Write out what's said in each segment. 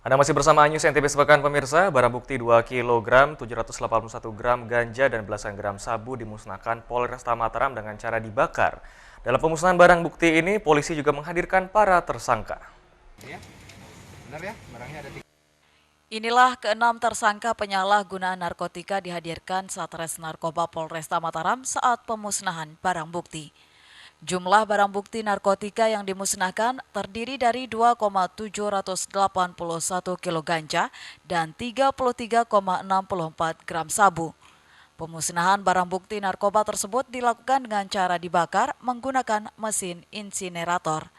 Anda masih bersama News NTB Sepekan pemirsa, barang bukti 2 kg, 781 gram ganja dan belasan gram sabu dimusnahkan Polresta Mataram dengan cara dibakar. Dalam pemusnahan barang bukti ini, polisi juga menghadirkan para tersangka. Ya, benar ya, barangnya ada tiga. Inilah keenam tersangka penyalahgunaan narkotika dihadirkan Satres Narkoba Polresta Mataram saat pemusnahan barang bukti. Jumlah barang bukti narkotika yang dimusnahkan terdiri dari 2,781 kilo ganja dan 33,64 gram sabu. Pemusnahan barang bukti narkoba tersebut dilakukan dengan cara dibakar menggunakan mesin insinerator.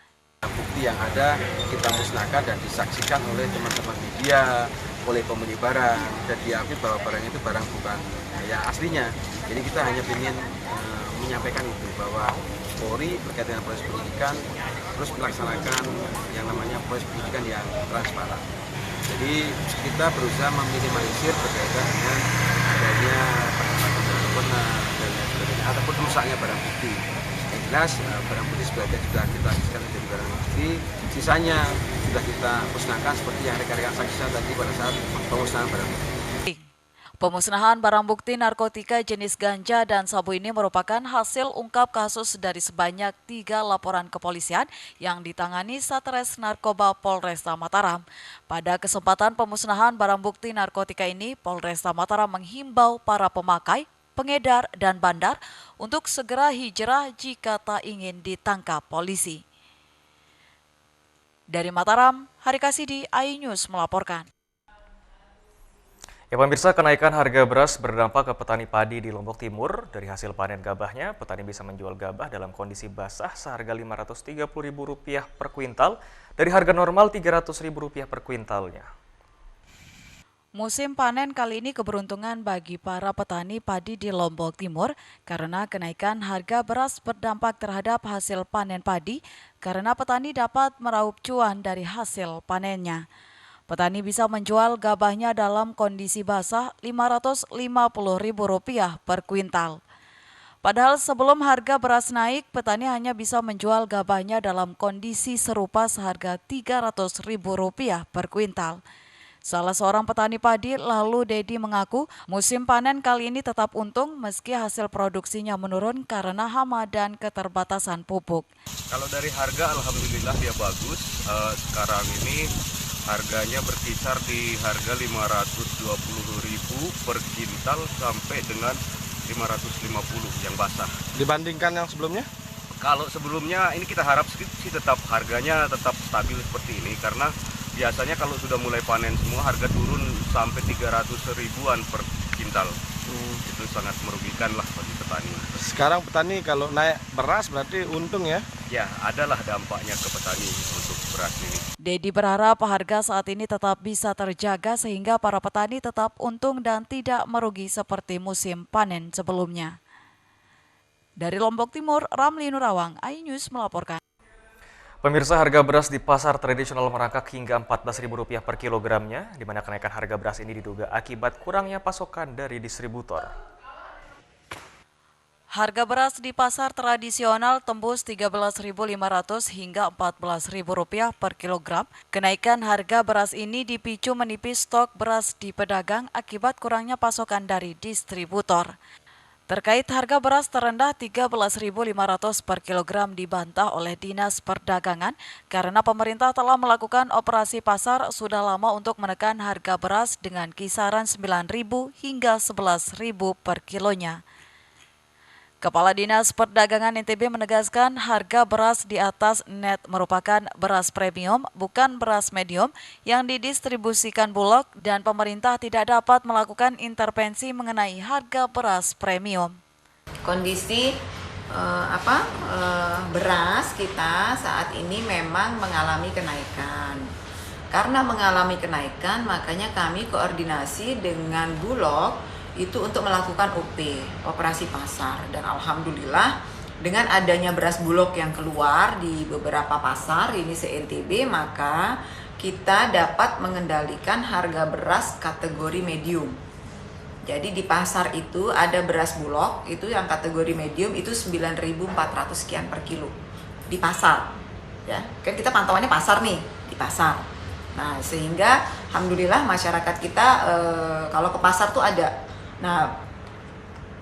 Bukti yang ada kita musnahkan dan disaksikan oleh teman-teman media, oleh pemilik barang, dan diakui bahwa barang itu barang bukan ya aslinya. Jadi kita hanya ingin menyampaikan itu bahwa Polri berkaitan dengan proses penyidikan terus melaksanakan yang namanya proses penyidikan yang transparan. Jadi kita berusaha meminimalisir berkaitan dengan adanya penempatan yang benar dan lain sebagainya ataupun rusaknya barang bukti. Yang jelas barang bukti sebagian sudah kita hasilkan menjadi barang bukti, sisanya sudah kita musnahkan seperti yang rekan-rekan saksikan tadi pada saat pemusnahan barang bukti. Pemusnahan barang bukti narkotika jenis ganja dan sabu ini merupakan hasil ungkap kasus dari sebanyak 3 laporan kepolisian yang ditangani Satres Narkoba Polresta Mataram. Pada kesempatan pemusnahan barang bukti narkotika ini, Polresta Mataram menghimbau para pemakai, pengedar, dan bandar untuk segera hijrah jika tak ingin ditangkap polisi. Dari Mataram, Hari Kasidi, iNews melaporkan. Ya pemirsa, kenaikan harga beras berdampak ke petani padi di Lombok Timur. Dari hasil panen gabahnya, petani bisa menjual gabah dalam kondisi basah seharga Rp530.000 per kuintal dari harga normal Rp300.000 per kuintalnya. Musim panen kali ini keberuntungan bagi para petani padi di Lombok Timur karena kenaikan harga beras berdampak terhadap hasil panen padi karena petani dapat meraup cuan dari hasil panennya. Petani bisa menjual gabahnya dalam kondisi basah Rp550.000 per kuintal. Padahal sebelum harga beras naik, petani hanya bisa menjual gabahnya dalam kondisi serupa seharga Rp300.000 per kuintal. Salah seorang petani padi lalu Dedi mengaku musim panen kali ini tetap untung meski hasil produksinya menurun karena hama dan keterbatasan pupuk. Kalau dari harga alhamdulillah dia bagus. Sekarang ini harganya berkisar di harga Rp520.000 per kintal sampai dengan Rp550 yang basah. Dibandingkan yang sebelumnya? Kalau sebelumnya ini kita harap sih tetap harganya tetap stabil seperti ini karena biasanya kalau sudah mulai panen semua harga turun sampai 300 ribuan per kintal. Itu sangat merugikan lah bagi petani. Sekarang petani kalau naik beras berarti untung ya? Ya, adalah dampaknya ke petani untuk beras ini. Dedi berharap harga saat ini tetap bisa terjaga sehingga para petani tetap untung dan tidak merugi seperti musim panen sebelumnya. Dari Lombok Timur, Ramli Nurawang, iNews melaporkan. Pemirsa, harga beras di pasar tradisional merangkak hingga Rp14.000 per kilogramnya, di mana kenaikan harga beras ini diduga akibat kurangnya pasokan dari distributor. Harga beras di pasar tradisional tembus Rp13.500 hingga Rp14.000 per kilogram. Kenaikan harga beras ini dipicu menipis stok beras di pedagang akibat kurangnya pasokan dari distributor. Terkait harga beras terendah Rp13.500 per kilogram dibantah oleh Dinas Perdagangan karena pemerintah telah melakukan operasi pasar sudah lama untuk menekan harga beras dengan kisaran Rp9.000 hingga Rp11.000 per kilonya. Kepala Dinas Perdagangan NTB menegaskan harga beras di atas net merupakan beras premium, bukan beras medium yang didistribusikan Bulog dan pemerintah tidak dapat melakukan intervensi mengenai harga beras premium. Kondisi beras kita saat ini memang mengalami kenaikan. Karena mengalami kenaikan, makanya kami koordinasi dengan Bulog itu untuk melakukan operasi pasar, dan alhamdulillah dengan adanya beras Bulog yang keluar di beberapa pasar ini se-NTB, maka kita dapat mengendalikan harga beras kategori medium. Jadi di pasar itu ada beras Bulog itu yang kategori medium itu 9.400 sekian per kilo di pasar. Ya, kan kita pantauannya pasar nih, di pasar. Nah, sehingga alhamdulillah masyarakat kita kalau ke pasar tuh ada. Nah,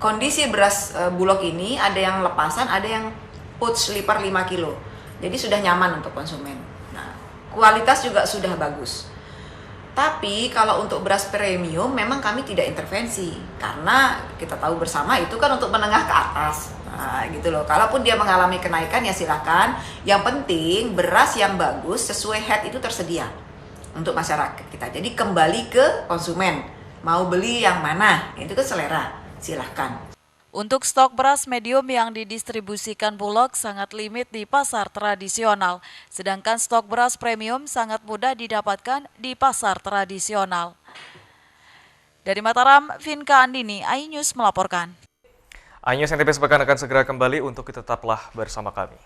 kondisi beras Bulog ini ada yang lepasan, ada yang pouch sleeper 5 kilo. Jadi sudah nyaman untuk konsumen. Nah, kualitas juga sudah bagus. Tapi kalau untuk beras premium memang kami tidak intervensi karena kita tahu bersama itu kan untuk menengah ke atas. Nah, gitu loh. Kalaupun dia mengalami kenaikan ya silakan. Yang penting beras yang bagus sesuai head itu tersedia untuk masyarakat kita. Jadi kembali ke konsumen. Mau beli yang mana? Itu kan selera. Silahkan. Untuk stok beras medium yang didistribusikan Bulog sangat limit di pasar tradisional, sedangkan stok beras premium sangat mudah didapatkan di pasar tradisional. Dari Mataram, Vinka Andini, iNews melaporkan. iNews NTB Sepekan akan segera kembali untuk tetaplah bersama kami.